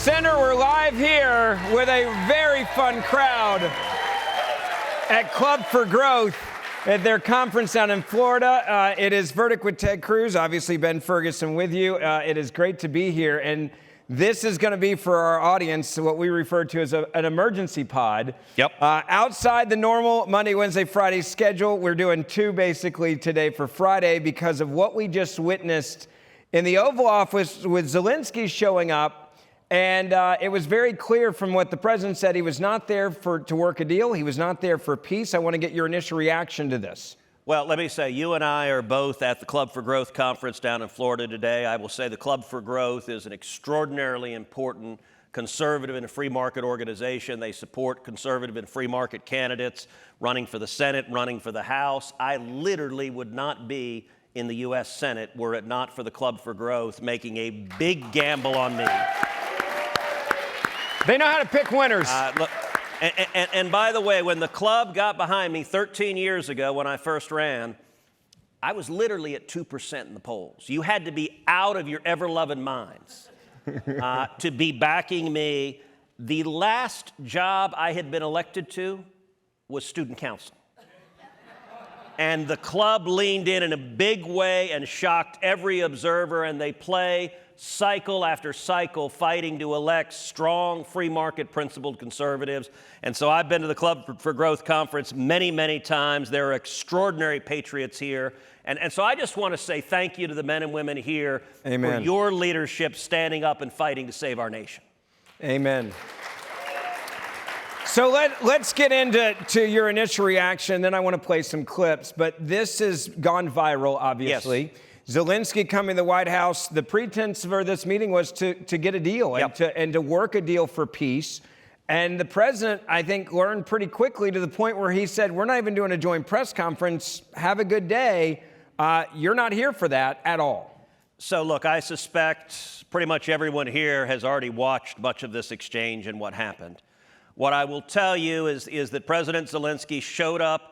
Senator, we're live here with a very fun crowd at Club for Growth at their conference down in Florida. It is Verdict with Ted Cruz, obviously Ben Ferguson with you. It is great to be here, and this is going to be for our audience what we refer to as an emergency pod. Yep. Outside the normal Monday, Wednesday, Friday schedule, we're doing two basically today for Friday because of what we just witnessed in the Oval Office with Zelenskyy showing up. And it was very clear from what the president said, he was not there to work a deal. He was not there for peace. I want to get your initial reaction to this. Well, let me say, you and I are both at the Club for Growth conference down in Florida today. I will say the Club for Growth is an extraordinarily important conservative and free market organization. They support conservative and free market candidates running for the Senate, running for the House. I literally would not be in the U.S. Senate were it not for the Club for Growth making a big gamble on me. They know how to pick winners. Look, and by the way, when the club got behind me 13 years ago when I first ran, I was literally at 2% in the polls. You had to be out of your ever-loving minds to be backing me. The last job I had been elected to was student council. And the club leaned in a big way and shocked every observer, and they play cycle after cycle fighting to elect strong, free market principled conservatives. And so I've been to the Club for Growth conference many, many times. There are extraordinary patriots here. And so I just want to say thank you to the men and women here Amen. For your leadership standing up and fighting to save our nation. Amen. So let's get into your initial reaction, then I want to play some clips. But this has gone viral, obviously. Yes. Zelenskyy coming to the White House, the pretense for this meeting was to get a deal and to work a deal for peace. And the president, I think, learned pretty quickly to the point where he said, we're not even doing a joint press conference. Have a good day. You're not here for that at all. So look, I suspect pretty much everyone here has already watched much of this exchange and what happened. What I will tell you is that President Zelenskyy showed up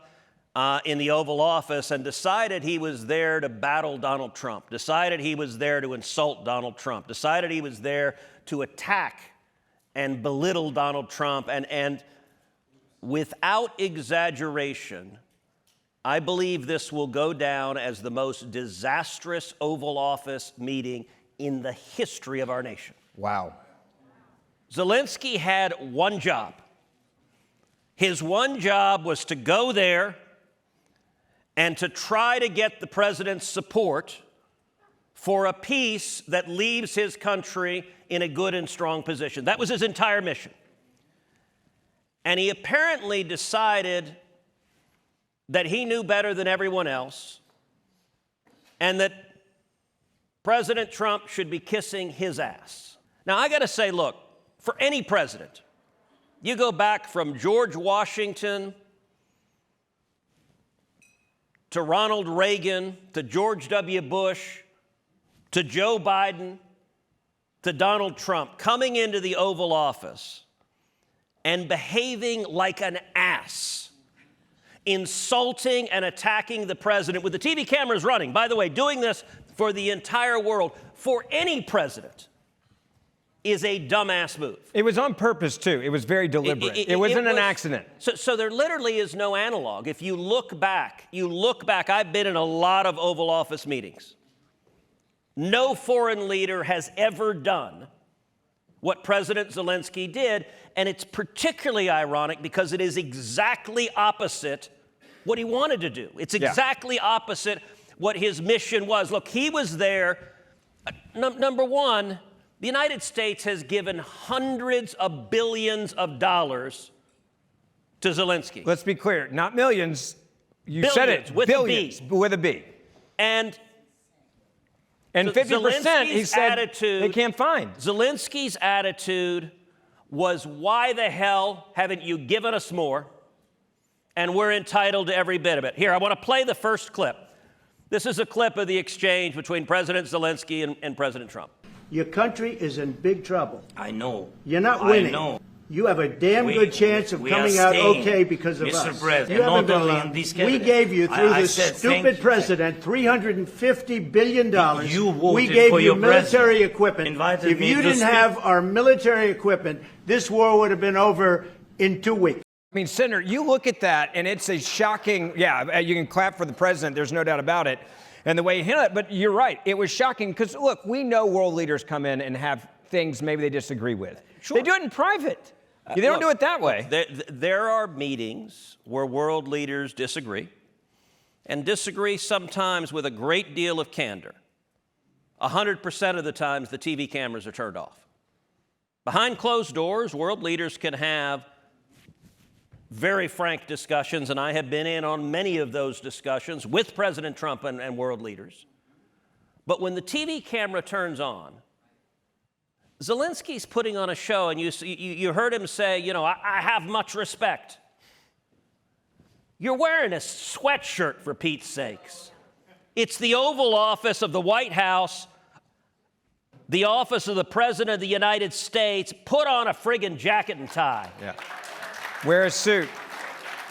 in the Oval Office and decided he was there to battle Donald Trump, decided he was there to insult Donald Trump, decided he was there to attack and belittle Donald Trump. And without exaggeration, I believe this will go down as the most disastrous Oval Office meeting in the history of our nation. Wow. Zelenskyy had one job. His one job was to go there and to try to get the president's support for a peace that leaves his country in a good and strong position. That was his entire mission. And he apparently decided that he knew better than everyone else and that President Trump should be kissing his ass. Now, I got to say, look, for any president, you go back from George Washington to Ronald Reagan, to George W. Bush, to Joe Biden, to Donald Trump, coming into the Oval Office and behaving like an ass, insulting and attacking the president with the TV cameras running. By the way, doing this for the entire world, for any president, is a dumbass move. It was on purpose, too. It was very deliberate. It wasn't an accident. So there literally is no analog. If you look back, I've been in a lot of Oval Office meetings. No foreign leader has ever done what President Zelenskyy did, and it's particularly ironic because it is exactly opposite what he wanted to do. It's exactly opposite what his mission was. Look, he was there, number one, the United States has given hundreds of billions of dollars to Zelenskyy. Let's be clear, not millions. You billions, said it, with billions, a B. With a B. And 50% he said attitude, they can't find. Zelensky's attitude was, why the hell haven't you given us more? And we're entitled to every bit of it. Here, I want to play the first clip. This is a clip of the exchange between President Zelenskyy and President Trump. Your country is in big trouble. I know. You're not winning. I know. you have a damn good chance of coming out okay because of us. Mr. President, You haven't not been only alone. in this We cabinet. gave you, through I this said thank stupid you. president, $350 billion. You voted we gave for you your military president. equipment. Invited If me you to didn't speak. have our military equipment, this war would have been over in 2 weeks. I mean, Senator, you look at that, and it's a shocking, you can clap for the president, there's no doubt about it, and the way he handled it, but you're right, it was shocking, because look, we know world leaders come in and have things maybe they disagree with. Sure. They do it in private. They don't do it that way. There are meetings where world leaders disagree, and disagree sometimes with a great deal of candor. 100% of the times, the TV cameras are turned off. Behind closed doors, world leaders can have very frank discussions, and I have been in on many of those discussions with President Trump and world leaders. But when the TV camera turns on, Zelensky's putting on a show, and you heard him say, I have much respect. You're wearing a sweatshirt, for Pete's sakes. It's the Oval Office of the White House, the office of the President of the United States. Put on a friggin' jacket and tie. Yeah. Wear a suit.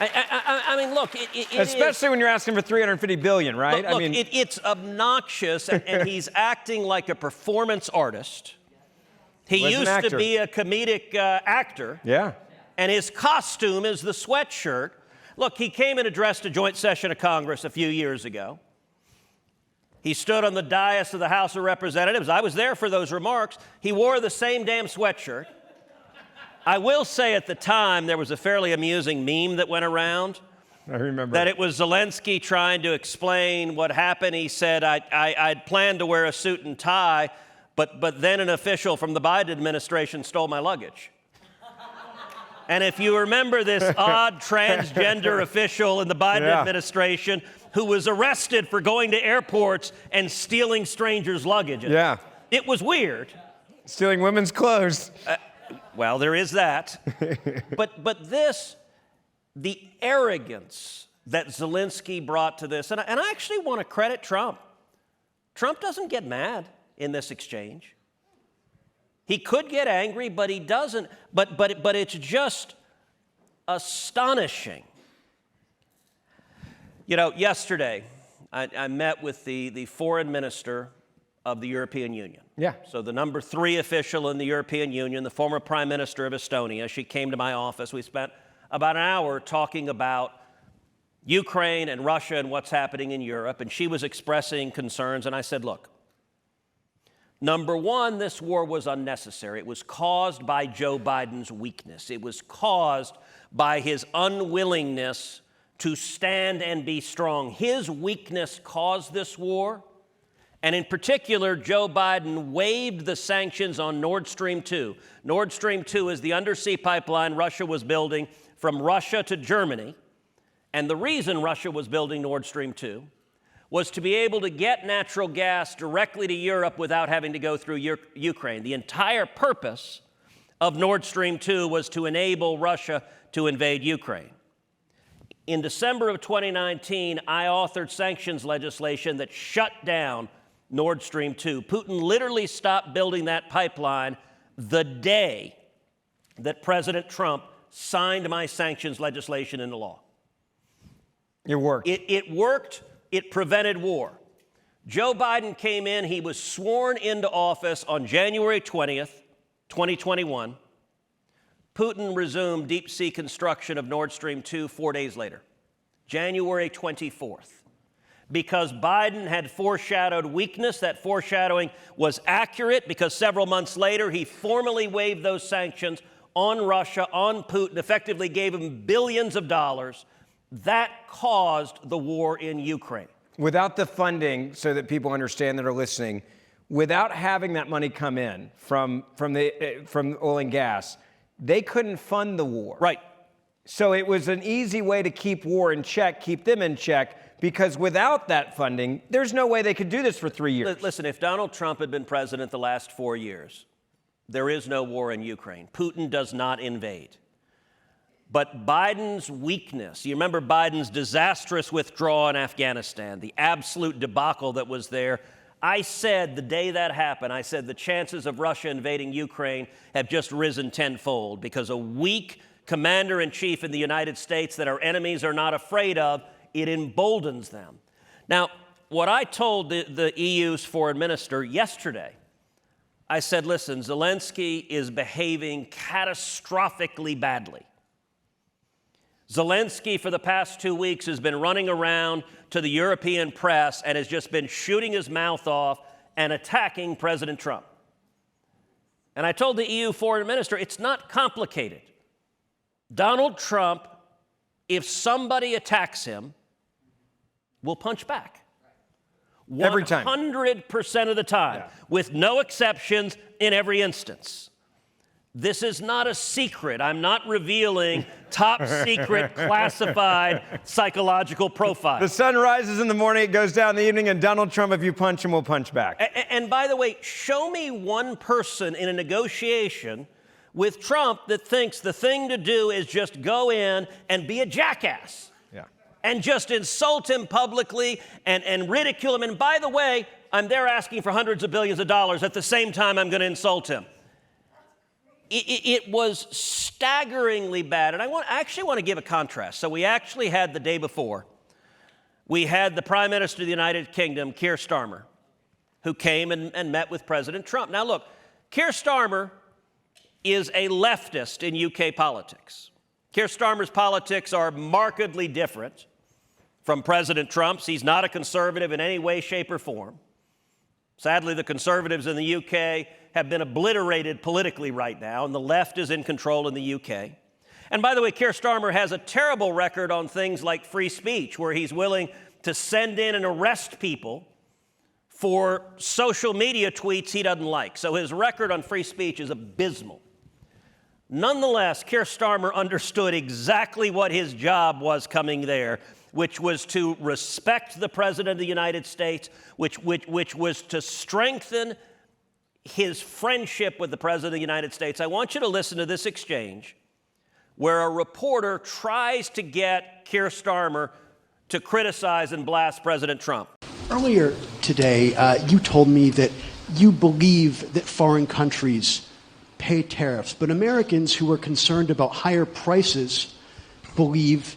I mean, look, especially when you're asking for $350 billion, right? Look, it's obnoxious, and he's acting like a performance artist. He used to be a comedic actor. Yeah. And his costume is the sweatshirt. Look, he came and addressed a joint session of Congress a few years ago. He stood on the dais of the House of Representatives. I was there for those remarks. He wore the same damn sweatshirt. I will say at the time there was a fairly amusing meme that went around. I remember. That it was Zelenskyy trying to explain what happened. He said, I'd planned to wear a suit and tie, but then an official from the Biden administration stole my luggage. And if you remember this odd transgender official in the Biden administration who was arrested for going to airports and stealing strangers' luggage. Yeah. It was weird. Stealing women's clothes. Well, there is that. but this, the arrogance that Zelenskyy brought to this, and I actually want to credit Trump. Trump doesn't get mad in this exchange. He could get angry, but he doesn't. But it's just astonishing. Yesterday, I met with the foreign minister of the European Union. Yeah. So the number 3 official in the European Union, the former prime minister of Estonia, she came to my office. We spent about an hour talking about Ukraine and Russia and what's happening in Europe, and she was expressing concerns, and I said, look, number 1, this war was unnecessary. It was caused by Joe Biden's weakness. It was caused by his unwillingness to stand and be strong. His weakness caused this war. And in particular, Joe Biden waived the sanctions on Nord Stream 2. Nord Stream 2 is the undersea pipeline Russia was building from Russia to Germany. And the reason Russia was building Nord Stream 2 was to be able to get natural gas directly to Europe without having to go through Ukraine. The entire purpose of Nord Stream 2 was to enable Russia to invade Ukraine. In December of 2019, I authored sanctions legislation that shut down Nord Stream 2. Putin literally stopped building that pipeline the day that President Trump signed my sanctions legislation into law. It worked. It worked. It prevented war. Joe Biden came in. He was sworn into office on January 20th, 2021. Putin resumed deep-sea construction of Nord Stream 2 4 days later, January 24th. Because Biden had foreshadowed weakness, that foreshadowing was accurate because several months later he formally waived those sanctions on Russia, on Putin, effectively gave him billions of dollars. That caused the war in Ukraine. Without the funding, so that people understand that are listening, without having that money come in from oil and gas, they couldn't fund the war. Right. So it was an easy way to keep war in check, keep them in check, because without that funding, there's no way they could do this for 3 years. Listen, if Donald Trump had been president the last 4 years, there is no war in Ukraine. Putin does not invade. But Biden's weakness, you remember Biden's disastrous withdrawal in Afghanistan, the absolute debacle that was there. I said the day that happened, I said the chances of Russia invading Ukraine have just risen tenfold because a weak commander-in-chief in the United States that our enemies are not afraid of, it emboldens them. Now, what I told the EU's foreign minister yesterday, I said, listen, Zelenskyy is behaving catastrophically badly. Zelenskyy, for the past 2 weeks, has been running around to the European press and has just been shooting his mouth off and attacking President Trump. And I told the EU foreign minister, it's not complicated. Donald Trump, if somebody attacks him, will punch back. Every time. 100% of the time, with no exceptions in every instance. This is not a secret. I'm not revealing top secret classified psychological profiles. The sun rises in the morning, it goes down in the evening, and Donald Trump, if you punch him, will punch back. And by the way, show me one person in a negotiation with Trump that thinks the thing to do is just go in and be a jackass. Yeah. And just insult him publicly and ridicule him. And by the way, I'm there asking for hundreds of billions of dollars. At the same time, I'm going to insult him. It was staggeringly bad. And I actually want to give a contrast. So we actually had the day before, we had the Prime Minister of the United Kingdom, Keir Starmer, who came and met with President Trump. Now look, Keir Starmer is a leftist in UK politics. Keir Starmer's politics are markedly different from President Trump's. He's not a conservative in any way, shape, or form. Sadly, the conservatives in the UK have been obliterated politically right now, and the left is in control in the UK. And by the way, Keir Starmer has a terrible record on things like free speech, where he's willing to send in and arrest people for social media tweets he doesn't like. So his record on free speech is abysmal. Nonetheless, Keir Starmer understood exactly what his job was coming there, which was to respect the President of the United States, which was to strengthen his friendship with the President of the United States. I want you to listen to this exchange where a reporter tries to get Keir Starmer to criticize and blast President Trump. Earlier today, you told me that you believe that foreign countries pay tariffs, but Americans who are concerned about higher prices believe,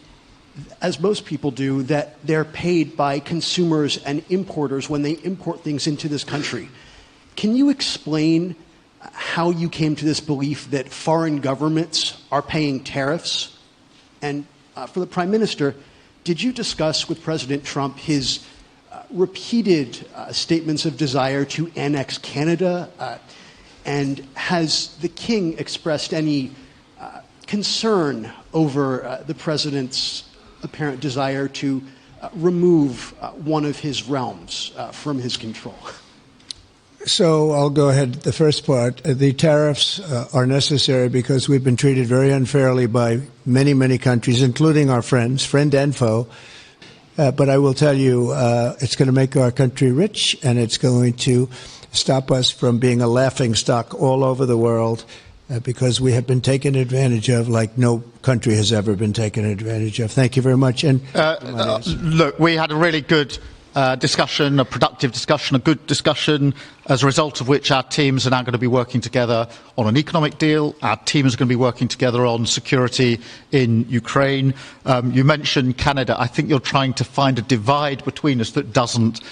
as most people do, that they're paid by consumers and importers when they import things into this country. Can you explain how you came to this belief that foreign governments are paying tariffs? And for the Prime Minister, did you discuss with President Trump his repeated statements of desire to annex Canada? And has the King expressed any concern over the President's apparent desire to remove one of his realms from his control? So I'll go ahead. The first part, the tariffs are necessary because we've been treated very unfairly by many, many countries, including our friends, friend and foe. But I will tell you, it's going to make our country rich, and it's going to stop us from being a laughingstock all over the world because we have been taken advantage of like no country has ever been taken advantage of. Thank you very much. And look, we had a really good discussion, a productive discussion, a good discussion, as a result of which our teams are now going to be working together on an economic deal. Our teams are going to be working together on security in Ukraine. You mentioned Canada. I think you're trying to find a divide between us that doesn't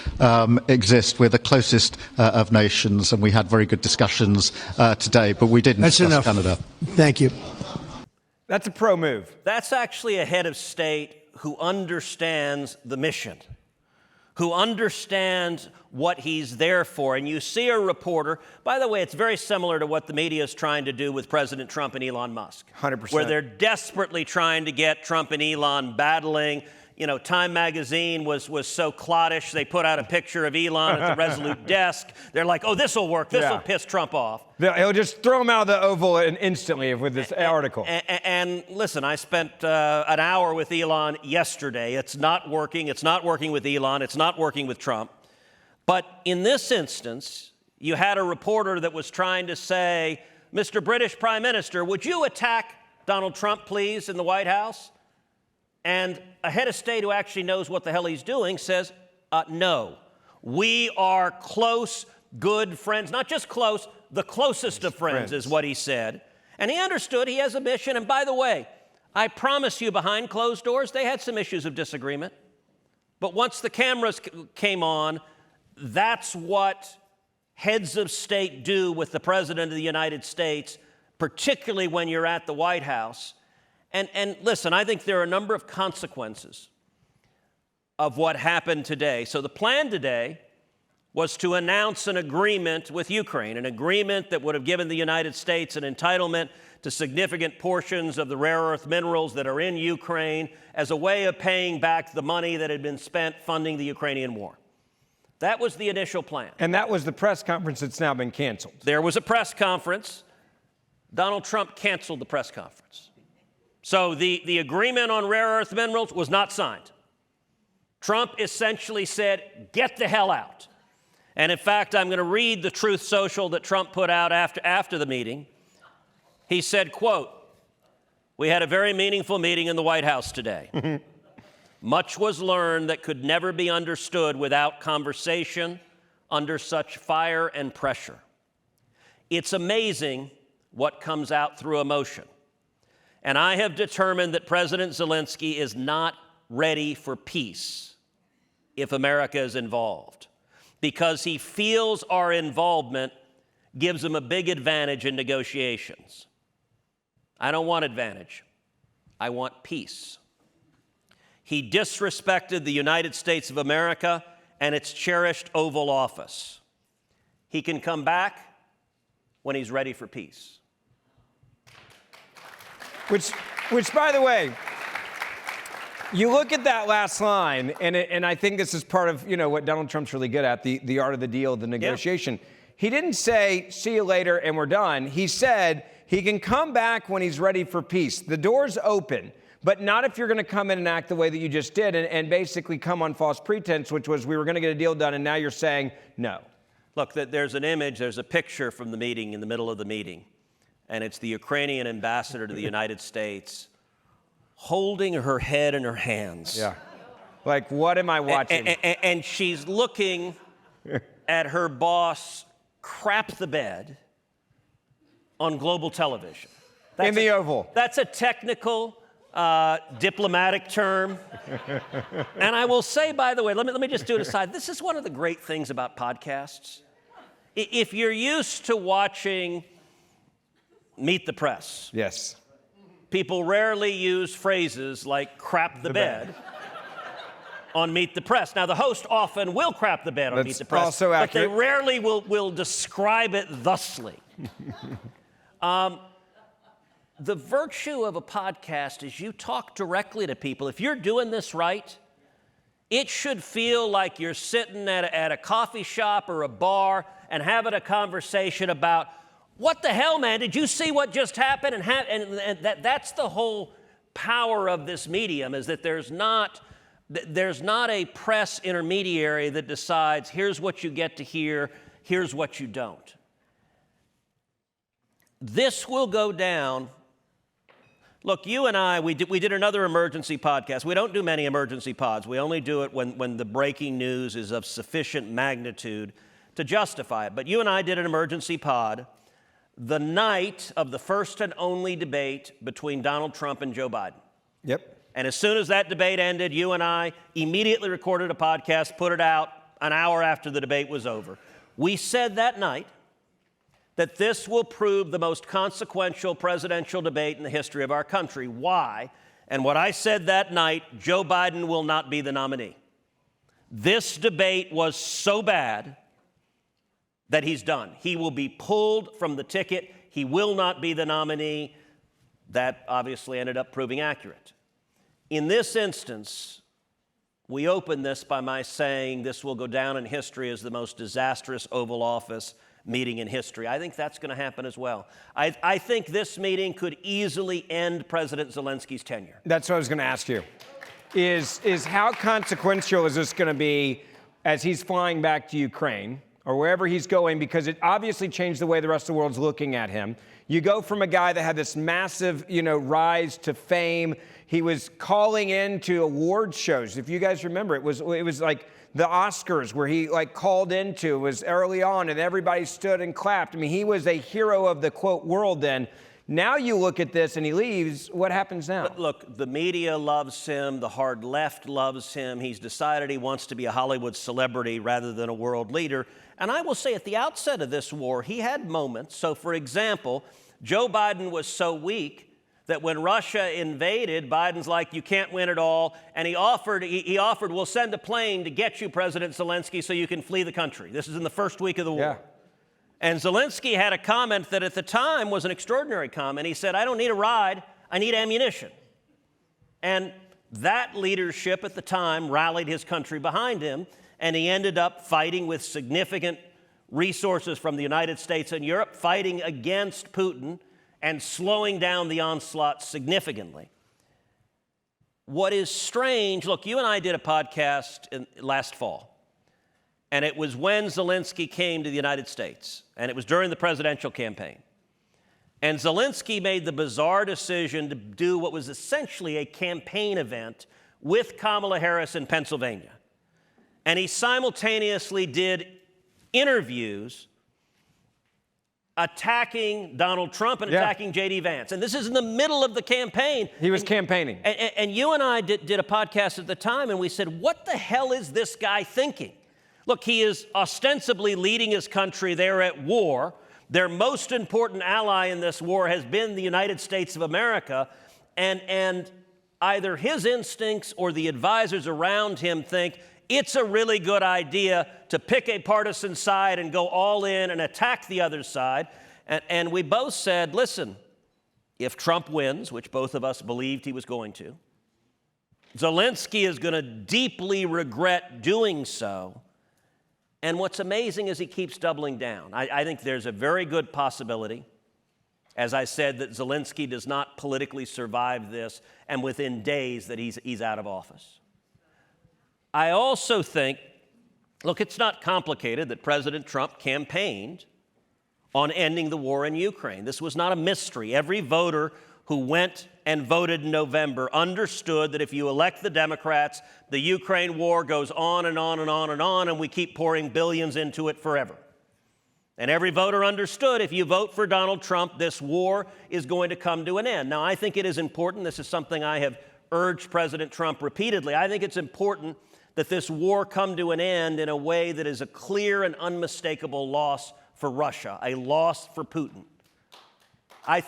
exist. We're the closest of nations, and we had very good discussions today, but we didn't discuss Canada. Thank you. That's a pro move. That's actually a head of state who understands the mission, who understands what he's there for. And you see a reporter, by the way, it's very similar to what the media is trying to do with President Trump and Elon Musk. 100%. Where they're desperately trying to get Trump and Elon battling. You know, Time magazine was so cloddish, they put out a picture of Elon at the Resolute desk. They're like, oh, this will work. This will piss Trump off. He'll just throw him out of the Oval instantly with this article. And listen, I spent an hour with Elon yesterday. It's not working. It's not working with Elon. It's not working with Trump. But in this instance, you had a reporter that was trying to say, Mr. British Prime Minister, would you attack Donald Trump, please, in the White House? And a head of state who actually knows what the hell he's doing says, no. We are close, good friends, not just close, the closest of friends is what he said. And he understood he has a mission. And by the way, I promise you, behind closed doors, they had some issues of disagreement. But once the cameras came on, that's what heads of state do with the President of the United States, particularly when you're at the White House. And listen, I think there are a number of consequences of what happened today. So the plan today was to announce an agreement with Ukraine, an agreement that would have given the United States an entitlement to significant portions of the rare earth minerals that are in Ukraine as a way of paying back the money that had been spent funding the Ukrainian war. That was the initial plan. And that was the press conference that's now been canceled. There was a press conference. Donald Trump canceled the press conference. So the agreement on rare earth minerals was not signed. Trump essentially said, get the hell out. And in fact, I'm going to read the Truth Social that Trump put out after the meeting. He said, quote, "We had a very meaningful meeting in the White House today. Much was learned that could never be understood without conversation under such fire and pressure. It's amazing what comes out through emotion. And I have determined that President Zelenskyy is not ready for peace if America is involved, because he feels our involvement gives him a big advantage in negotiations. I don't want advantage. I want peace. He disrespected the United States of America and its cherished Oval Office. He can come back when he's ready for peace." Which, by the way, you look at that last line, and I think this is part of, what Donald Trump's really good at, the art of the deal, the negotiation. Yeah. He didn't say, see you later and we're done. He said he can come back when he's ready for peace. The door's open, but not if you're going to come in and act the way that you just did and basically come on false pretense, which was we were going to get a deal done, and now you're saying no. Look, there's an image, there's a picture from the meeting in the middle of the meeting, and it's the Ukrainian ambassador to the United States holding her head in her hands. Yeah. Like, what am I watching? And she's looking at her boss crap the bed on global television. In the Oval. That's a technical, diplomatic term. And I will say, by the way, let me just do it aside. This is one of the great things about podcasts. If you're used to watching Meet the Press. Yes. People rarely use phrases like crap the bed on Meet the Press. Now, the host often will crap the bed on Meet the Press, also accurate. But they rarely will describe it thusly. The virtue of a podcast is you talk directly to people. If you're doing this right, it should feel like you're sitting at a coffee shop or a bar and having a conversation about, what the hell, man, did you see what just happened? And that's the whole power of this medium, is that there's not a press intermediary that decides, here's what you get to hear, here's what you don't. This will go down. Look, you and I, we did another emergency podcast. We don't do many emergency pods. We only do it when the breaking news is of sufficient magnitude to justify it. But you and I did an emergency pod the night of the first and only debate between Donald Trump and Joe Biden. Yep. And as soon as that debate ended, you and I immediately recorded a podcast, put it out an hour after the debate was over. We said that night that this will prove the most consequential presidential debate in the history of our country. Why? And what I said that night, Joe Biden will not be the nominee. This debate was so bad that he's done. He will be pulled from the ticket. He will not be the nominee. That obviously ended up proving accurate. In this instance, we open this by my saying this will go down in history as the most disastrous Oval Office meeting in history. I think that's going to happen as well. I think this meeting could easily end President Zelensky's tenure. That's what I was going to ask you. Is how consequential is this going to be as he's flying back to Ukraine or wherever he's going, because it obviously changed the way the rest of the world's looking at him. You go from a guy that had this massive, rise to fame. He was calling in to award shows. If you guys remember, it was like the Oscars where he called into was early on and everybody stood and clapped. I mean, he was a hero of the quote world then. Now you look at this and he leaves. What happens now? But look, the media loves him. The hard left loves him. He's decided he wants to be a Hollywood celebrity rather than a world leader. And I will say at the outset of this war, he had moments. So, for example, Joe Biden was so weak that when Russia invaded, Biden's like, you can't win it all. And he offered, we'll send a plane to get you, President Zelenskyy, so you can flee the country. This is in the first week of the war. Yeah. And Zelenskyy had a comment that at the time was an extraordinary comment. He said, I don't need a ride, I need ammunition. And that leadership at the time rallied his country behind him, and he ended up fighting with significant resources from the United States and Europe, fighting against Putin and slowing down the onslaught significantly. What is strange, look, you and I did a podcast last fall. And it was when Zelenskyy came to the United States, and it was during the presidential campaign. And Zelenskyy made the bizarre decision to do what was essentially a campaign event with Kamala Harris in Pennsylvania. And he simultaneously did interviews attacking Donald Trump and attacking J.D. Vance. And this is in the middle of the campaign. He was campaigning. And you and I did a podcast at the time, and we said, what the hell is this guy thinking? Look, he is ostensibly leading his country. They're at war. Their most important ally in this war has been the United States of America. And either his instincts or the advisors around him think it's a really good idea to pick a partisan side and go all in and attack the other side. And we both said, listen, if Trump wins, which both of us believed he was going to, Zelenskyy is going to deeply regret doing so. And what's amazing is he keeps doubling down. I think there's a very good possibility, as I said, that Zelenskyy does not politically survive this, and within days that he's out of office. I also think, look, it's not complicated that President Trump campaigned on ending the war in Ukraine. This was not a mystery. Every voter who went and voted in November understood that if you elect the Democrats, the Ukraine war goes on and on and on and on, and we keep pouring billions into it forever. And every voter understood if you vote for Donald Trump, this war is going to come to an end. Now, I think it is important. This is something I have urged President Trump repeatedly. I think it's important that this war come to an end in a way that is a clear and unmistakable loss for Russia, a loss for Putin. I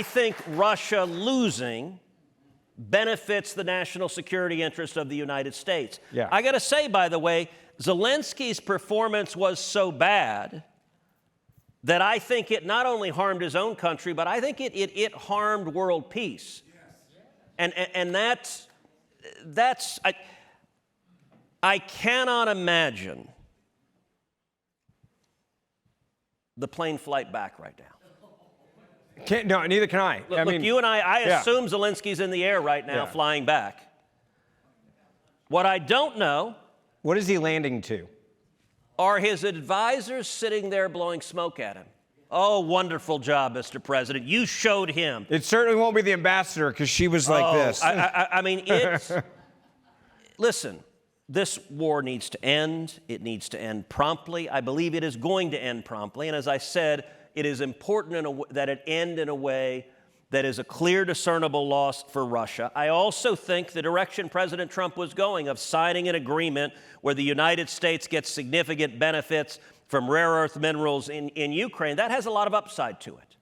think Russia losing benefits the national security interest of the United States. Yeah. I got to say, by the way, Zelensky's performance was so bad that I think it not only harmed his own country, but I think it harmed world peace. Yes. And that's I cannot imagine the plane flight back right now. No, neither can I. Look, you and I assume Zelensky's in the air right now, flying back. What I don't know... What is he landing to? Are his advisors sitting there blowing smoke at him? Oh, wonderful job, Mr. President. You showed him. It certainly won't be the ambassador because she was like this. I mean, it's... Listen, this war needs to end. It needs to end promptly. I believe it is going to end promptly. And as I said, it is important that it end in a way that is a clear, discernible loss for Russia. I also think the direction President Trump was going of signing an agreement where the United States gets significant benefits from rare earth minerals in Ukraine, that has a lot of upside to it.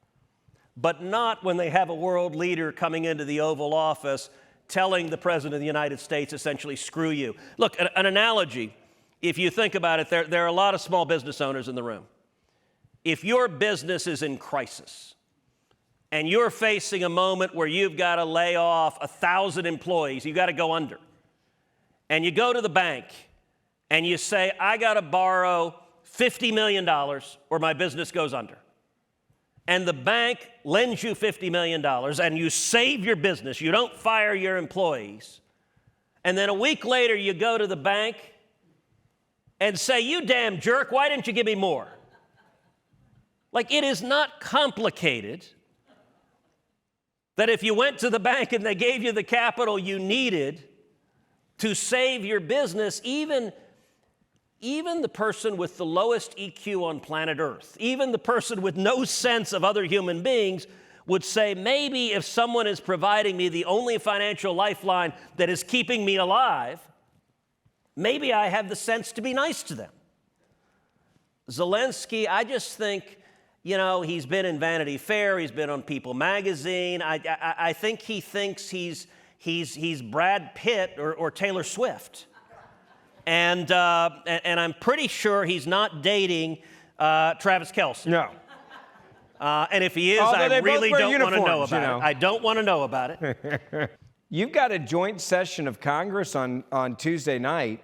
But not when they have a world leader coming into the Oval Office telling the President of the United States essentially, screw you. Look, an analogy, if you think about it, there are a lot of small business owners in the room. If your business is in crisis and you're facing a moment where you've got to lay off 1,000 employees, you've got to go under, and you go to the bank and you say, I got to borrow $50 million or my business goes under, and the bank lends you $50 million and you save your business, you don't fire your employees, and then a week later you go to the bank and say, you damn jerk, why didn't you give me more? Like, it is not complicated that if you went to the bank and they gave you the capital you needed, to save your business, even the person with the lowest EQ on planet Earth, even the person with no sense of other human beings would say, maybe if someone is providing me the only financial lifeline that is keeping me alive, maybe I have the sense to be nice to them. Zelenskyy, I just think, you know, he's been in Vanity Fair, he's been on People magazine. I think he thinks he's Brad Pitt or Taylor Swift. And I'm pretty sure he's not dating Travis Kelce. No. And if he is, Although I they really both wear don't want to know uniforms, about you know. it. I don't want to know about it. You've got a joint session of Congress on Tuesday night.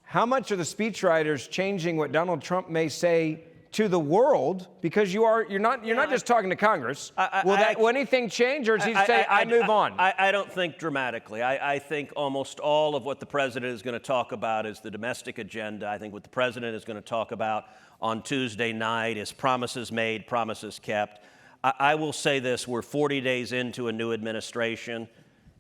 How much are the speechwriters changing what Donald Trump may say to the world? Because you're not just talking to Congress. Will anything change, or does he say, I move on? I don't think dramatically. I think almost all of what the president is going to talk about is the domestic agenda. I think what the president is going to talk about on Tuesday night is promises made, promises kept. I will say this, we're 40 days into a new administration.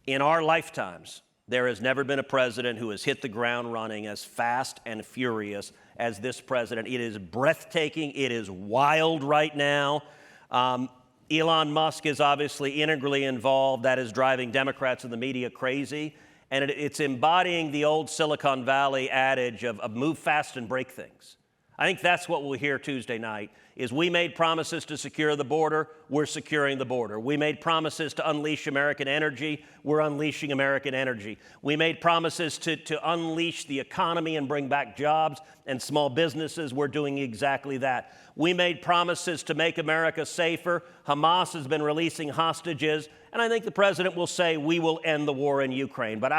In our lifetimes, there has never been a president who has hit the ground running as fast and furious as this president. It is breathtaking. It is wild right now. Elon Musk is obviously integrally involved. That is driving Democrats and the media crazy. And it's embodying the old Silicon Valley adage of move fast and break things. I think that's what we'll hear Tuesday night, is we made promises to secure the border, we're securing the border. We made promises to unleash American energy, we're unleashing American energy. We made promises to unleash the economy and bring back jobs and small businesses, we're doing exactly that. We made promises to make America safer. Hamas has been releasing hostages, and I think the president will say we will end the war in Ukraine. But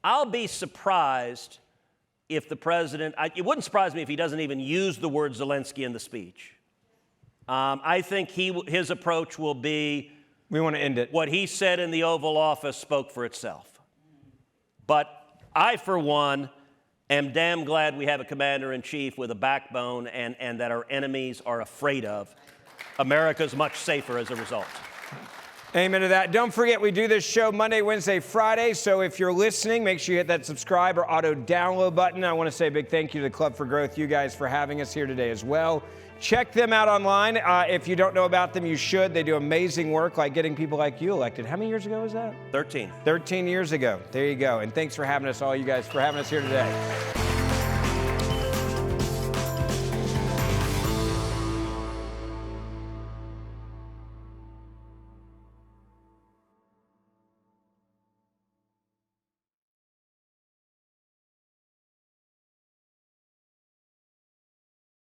I'll be surprised if the president, it wouldn't surprise me if he doesn't even use the word Zelenskyy in the speech. I think his approach will be, we want to end it. What he said in the Oval Office spoke for itself. But I, for one, am damn glad we have a commander-in-chief with a backbone and that our enemies are afraid of. America's much safer as a result. Amen to that. Don't forget, we do this show Monday, Wednesday, Friday. So if you're listening, make sure you hit that subscribe or auto download button. I want to say a big thank you to the Club for Growth, you guys, for having us here today as well. Check them out online. If you don't know about them, you should. They do amazing work, like getting people like you elected. How many years ago was that? 13. 13 years ago. There you go. And thanks for having us, all you guys, for having us here today.